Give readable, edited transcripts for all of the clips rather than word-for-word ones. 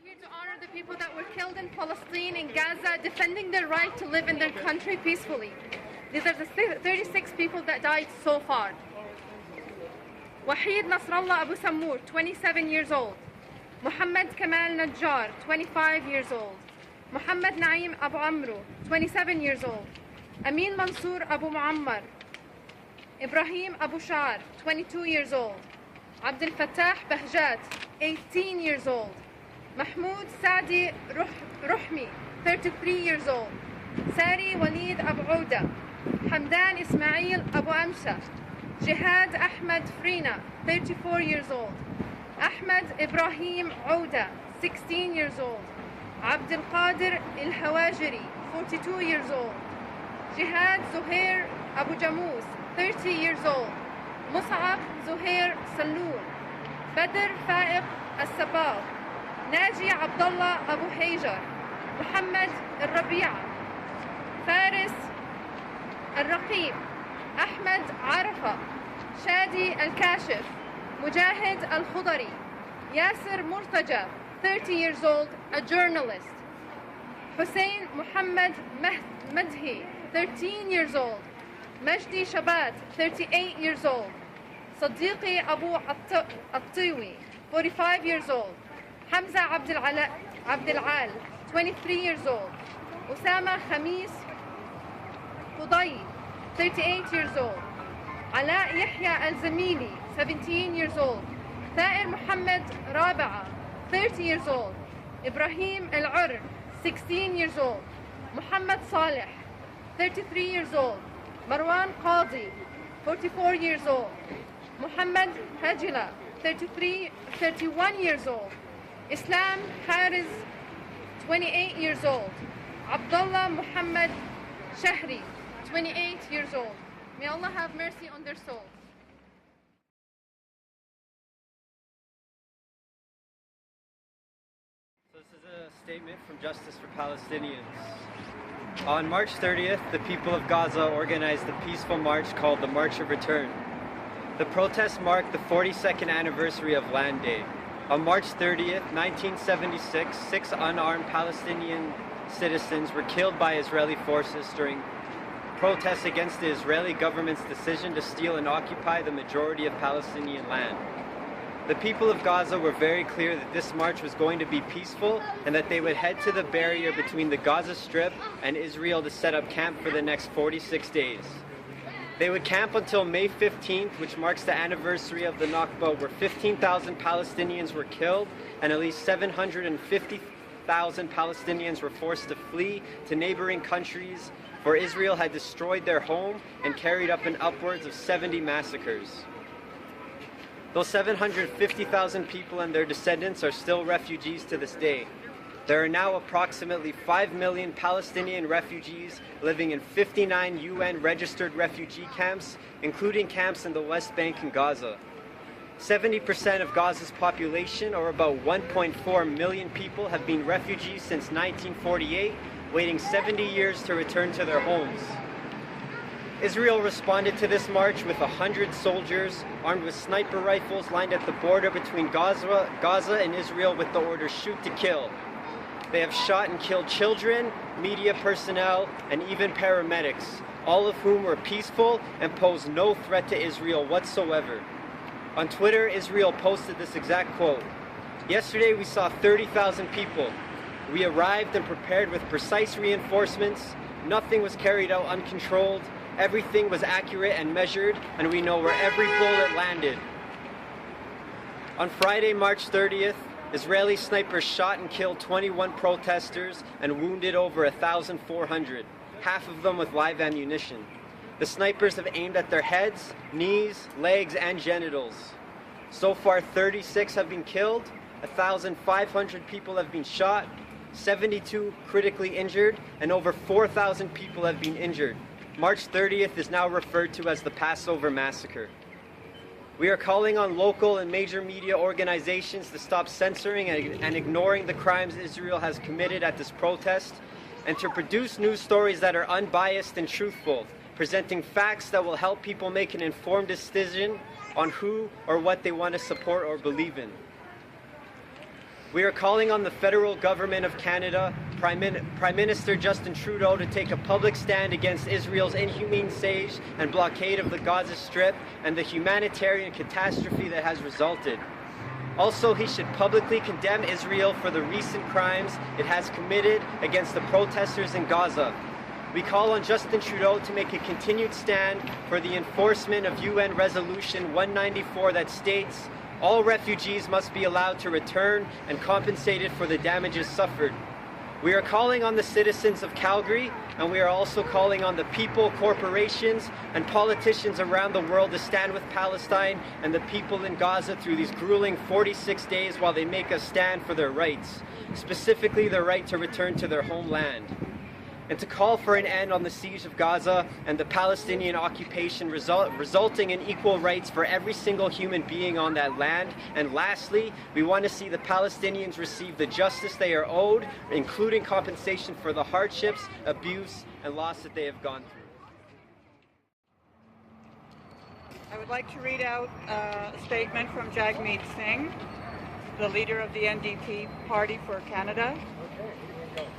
Here to honor the people that were killed in Palestine, in Gaza, defending their right to live in their country peacefully. These are the 36 people that died so far. Wahid Nasrallah Abu Samour, 27 years old. Muhammad Kamal Najjar, 25 years old. Muhammad Naeem Abu Amru, 27 years old. Amin Mansour Abu Muammar. Ibrahim Abu Shar, 22 years old. Abdel Fattah Bahjat, 18 years old. Mahmoud Saadi Ruhmi, 33 years old. Sari Walid Abu Ouda. Hamdan Ismail Abu Amsha. Jihad Ahmed Frina, 34 years old. Ahmed Ibrahim Ouda, 16 years old. Abdul Qadir El Hawajiri, 42 years old. Jihad Zuhair Abu Jamous, 30 years old. Mus'ab Zuhair Saloon. Badr Faiq Al-Sabah. Naji Abdullah Abu Hajar. Muhammad Al-Rabi'a. Faris Al-Raqib. Ahmed Arafa. Shadi Al-Kashif. Mujahid Al-Khudari. Yasser Murtaja, 30 years old, a journalist. Hussein Muhammad Madhi, 13 years old. Majdi Shabat, 38 years old. Sadiqi Abu Attiwi, 45 years old. Hamza Abdel Al, 23 years old. Osama Khamis Qudai, 38 years old. Ala Yahya Al-Zamili, 17 years old. Thair Muhammad Raba'a, 30 years old. Ibrahim Al-Ur, 16 years old. Muhammad Saleh, 33 years old. Marwan Qadi, 44 years old. Muhammad Hajila, 31 years old. Islam Hariz, 28 years old. Abdullah Muhammad Shahri, 28 years old. May Allah have mercy on their souls. So this is a statement from Justice for Palestinians. On March 30th, the people of Gaza organized a peaceful march called the March of Return. The protest marked the 42nd anniversary of Land Day. On March 30th, 1976, 6 unarmed Palestinian citizens were killed by Israeli forces during protests against the Israeli government's decision to steal and occupy the majority of Palestinian land. The people of Gaza were very clear that this march was going to be peaceful and that they would head to the barrier between the Gaza Strip and Israel to set up camp for the next 46 days. They would camp until May 15th, which marks the anniversary of the Nakba, where 15,000 Palestinians were killed and at least 750,000 Palestinians were forced to flee to neighboring countries, for Israel had destroyed their home and carried up an upwards of 70 massacres. Those 750,000 people and their descendants are still refugees to this day. There are now approximately 5 million Palestinian refugees living in 59 UN-registered refugee camps, including camps in the West Bank and Gaza. 70% of Gaza's population, or about 1.4 million people, have been refugees since 1948, waiting 70 years to return to their homes. Israel responded to this march with 100 soldiers armed with sniper rifles lined at the border between Gaza and Israel with the order "shoot to kill." They have shot and killed children, media personnel, and even paramedics, all of whom were peaceful and posed no threat to Israel whatsoever. On Twitter, Israel posted this exact quote: "Yesterday we saw 30,000 people. We arrived and prepared with precise reinforcements. Nothing was carried out uncontrolled. Everything was accurate and measured, and we know where every bullet landed." On Friday, March 30th, Israeli snipers shot and killed 21 protesters and wounded over 1,400, half of them with live ammunition. The snipers have aimed at their heads, knees, legs, and genitals. So far, 36 have been killed, 1,500 people have been shot, 72 critically injured, and over 4,000 people have been injured. March 30th is now referred to as the Passover Massacre. We are calling on local and major media organizations to stop censoring and ignoring the crimes Israel has committed at this protest, and to produce news stories that are unbiased and truthful, presenting facts that will help people make an informed decision on who or what they want to support or believe in. We are calling on the federal government of Canada, Prime Minister Justin Trudeau, to take a public stand against Israel's inhumane siege and blockade of the Gaza Strip and the humanitarian catastrophe that has resulted. Also, he should publicly condemn Israel for the recent crimes it has committed against the protesters in Gaza. We call on Justin Trudeau to make a continued stand for the enforcement of UN Resolution 194 that states all refugees must be allowed to return and compensated for the damages suffered. We are calling on the citizens of Calgary, and we are also calling on the people, corporations, and politicians around the world to stand with Palestine and the people in Gaza through these grueling 46 days while they make a stand for their rights, specifically their right to return to their homeland, and to call for an end on the siege of Gaza and the Palestinian occupation resulting in equal rights for every single human being on that land. And lastly, we want to see the Palestinians receive the justice they are owed, including compensation for the hardships, abuse, and loss that they have gone through. I would like to read out a statement from Jagmeet Singh, the leader of the NDP Party for Canada.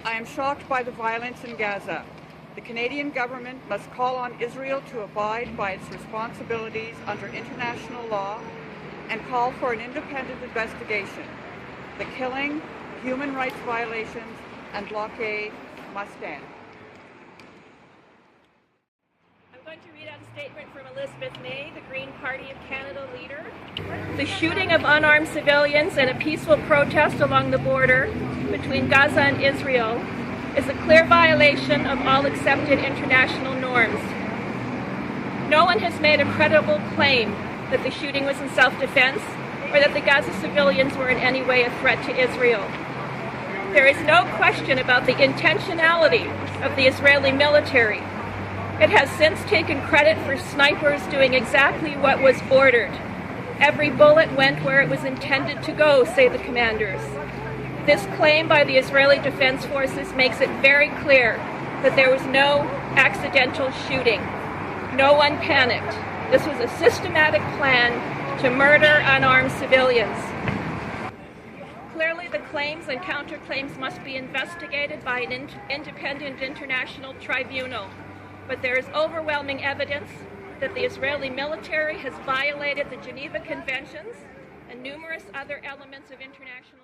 I am shocked by the violence in Gaza. The Canadian government must call on Israel to abide by its responsibilities under international law and call for an independent investigation. The killing, human rights violations, and blockade must end. I'm going to read out a statement from Elizabeth May, the Green Party of Canada leader. The shooting of unarmed civilians and a peaceful protest along the border between Gaza and Israel is a clear violation of all accepted international norms. No one has made a credible claim that the shooting was in self-defense or that the Gaza civilians were in any way a threat to Israel. There is no question about the intentionality of the Israeli military. It has since taken credit for snipers doing exactly what was ordered. Every bullet went where it was intended to go, say the commanders. This claim by the Israeli Defense Forces makes it very clear that there was no accidental shooting. No one panicked. This was a systematic plan to murder unarmed civilians. Clearly, the claims and counterclaims must be investigated by an independent international tribunal. But there is overwhelming evidence that the Israeli military has violated the Geneva Conventions and numerous other elements of international